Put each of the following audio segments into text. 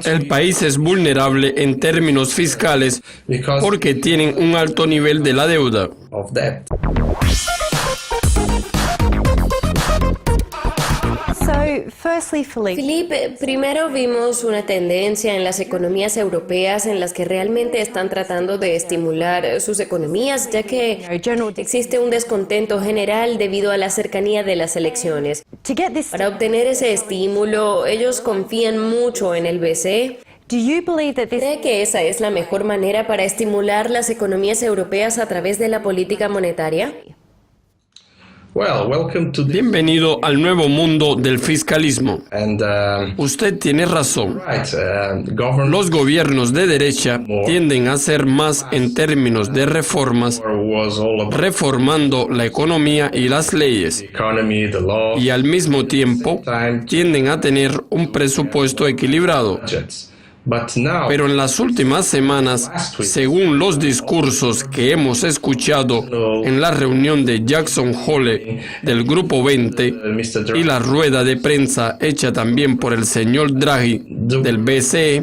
El país es vulnerable en términos fiscales porque tienen un alto nivel de la deuda. Philippe, primero vimos una tendencia en las economías europeas en las que realmente están tratando de estimular sus economías, ya que existe un descontento general debido a la cercanía de las elecciones. Para obtener ese estímulo, ellos confían mucho en el BCE. ¿Cree que esa es la mejor manera para estimular las economías europeas a través de la política monetaria? Bienvenido al nuevo mundo del fiscalismo. Usted tiene razón. Los gobiernos de derecha tienden a hacer más en términos de reformas, reformando la economía y las leyes, y al mismo tiempo tienden a tener un presupuesto equilibrado. Pero en las últimas semanas, según los discursos que hemos escuchado en la reunión de Jackson Hole del Grupo 20 y la rueda de prensa hecha también por el señor Draghi del BCE,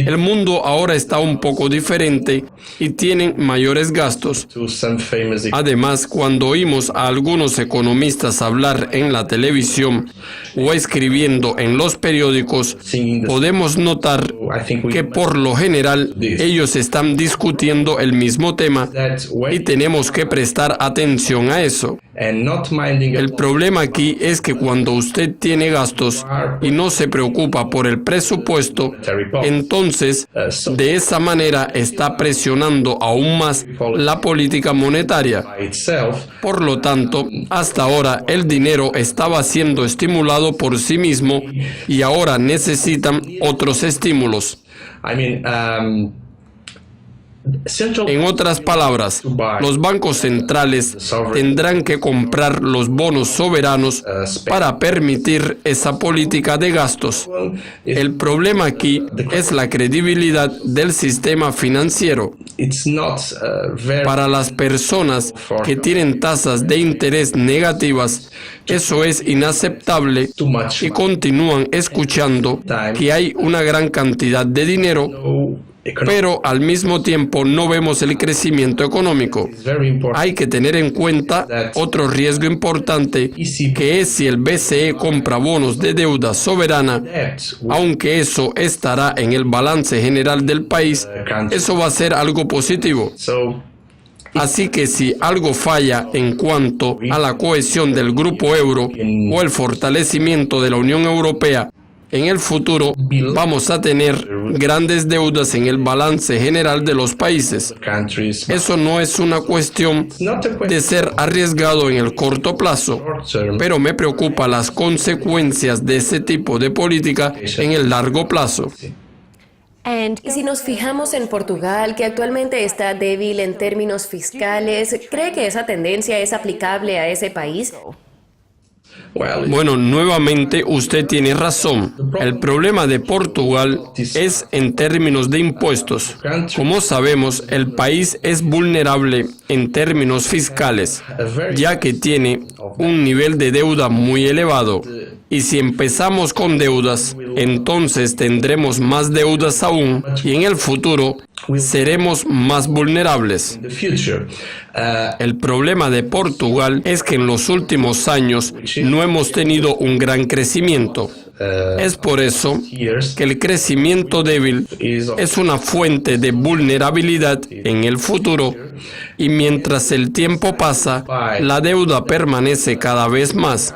el mundo ahora está un poco diferente y tienen mayores gastos. Además, cuando oímos a algunos economistas hablar en la televisión o escribiendo en los periódicos, podemos notar que por lo general ellos están discutiendo el mismo tema y tenemos que prestar atención a eso. El problema aquí es que cuando usted tiene gastos y no se preocupa por el presupuesto, entonces de esa manera está presionando aún más la política monetaria. Por lo tanto, hasta ahora el dinero estaba siendo estimulado por sí mismo y ahora necesitan otros estímulos. En otras palabras, los bancos centrales tendrán que comprar los bonos soberanos para permitir esa política de gastos. El problema aquí es la credibilidad del sistema financiero. Para las personas que tienen tasas de interés negativas, eso es inaceptable y continúan escuchando que hay una gran cantidad de dinero, pero al mismo tiempo no vemos el crecimiento económico. Hay que tener en cuenta otro riesgo importante, que es si el BCE compra bonos de deuda soberana, aunque eso estará en el balance general del país, eso va a ser algo positivo. Así que si algo falla en cuanto a la cohesión del grupo euro o el fortalecimiento de la Unión Europea, en el futuro vamos a tener grandes deudas en el balance general de los países. Eso no es una cuestión de ser arriesgado en el corto plazo, pero me preocupan las consecuencias de ese tipo de política en el largo plazo. Y si nos fijamos en Portugal, que actualmente está débil en términos fiscales, ¿cree que esa tendencia es aplicable a ese país? Bueno, nuevamente usted tiene razón. El problema de Portugal es en términos de impuestos. Como sabemos, el país es vulnerable en términos fiscales, ya que tiene un nivel de deuda muy elevado. Y si empezamos con deudas, entonces tendremos más deudas aún y en el futuro seremos más vulnerables. El problema de Portugal es que en los últimos años no hemos tenido un gran crecimiento. Es por eso que el crecimiento débil es una fuente de vulnerabilidad en el futuro y mientras el tiempo pasa, la deuda permanece cada vez más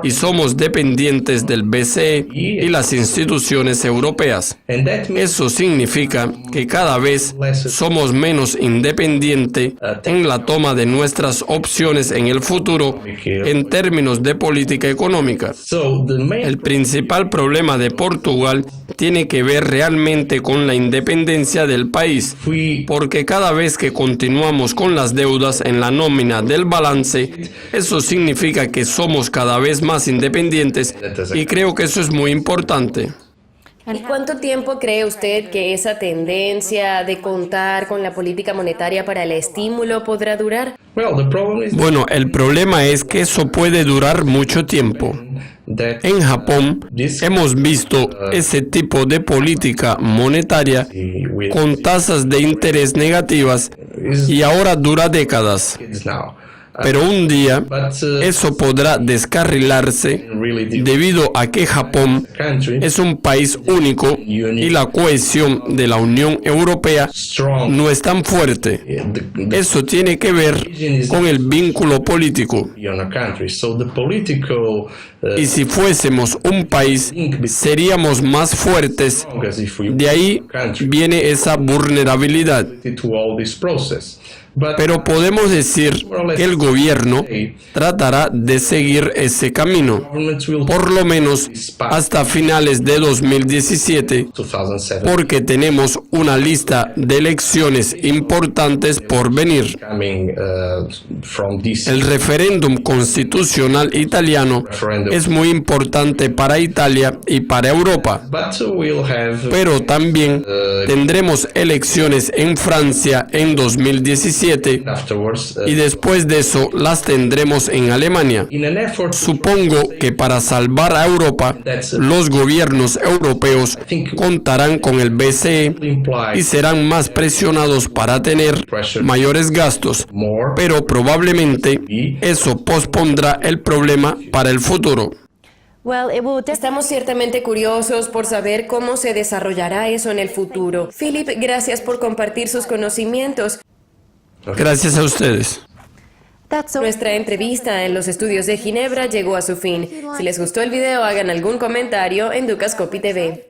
y somos dependientes del BCE y las instituciones europeas. Eso significa que cada vez somos menos independientes en la toma de nuestras opciones en el futuro en términos de política económica. El principal problema de Portugal tiene que ver realmente con la independencia del país, porque cada vez que continuamos con las deudas en la nómina del balance, eso significa que somos cada vez más independientes y creo que eso es muy importante. ¿Y cuánto tiempo cree usted que esa tendencia de contar con la política monetaria para el estímulo podrá durar? Bueno, el problema es que eso puede durar mucho tiempo. En Japón hemos visto ese tipo de política monetaria con tasas de interés negativas y ahora dura décadas. Pero un día eso podrá descarrilarse debido a que Japón es un país único y la cohesión de la Unión Europea no es tan fuerte. Eso tiene que ver con el vínculo político. Y si fuésemos un país, seríamos más fuertes. De ahí viene esa vulnerabilidad. Pero podemos decir que el gobierno tratará de seguir ese camino, por lo menos hasta finales de 2017, porque tenemos una lista de elecciones importantes por venir. El referéndum constitucional italiano es muy importante para Italia y para Europa, pero también tendremos elecciones en Francia en 2017. Y después de eso las tendremos en Alemania. Supongo que para salvar a Europa, los gobiernos europeos contarán con el BCE y serán más presionados para tener mayores gastos, pero probablemente eso pospondrá el problema para el futuro. Estamos ciertamente curiosos por saber cómo se desarrollará eso en el futuro. Philip, gracias por compartir sus conocimientos. Gracias a ustedes. Nuestra entrevista en los estudios de Ginebra llegó a su fin. Si les gustó el video, hagan algún comentario en Dukascopy TV.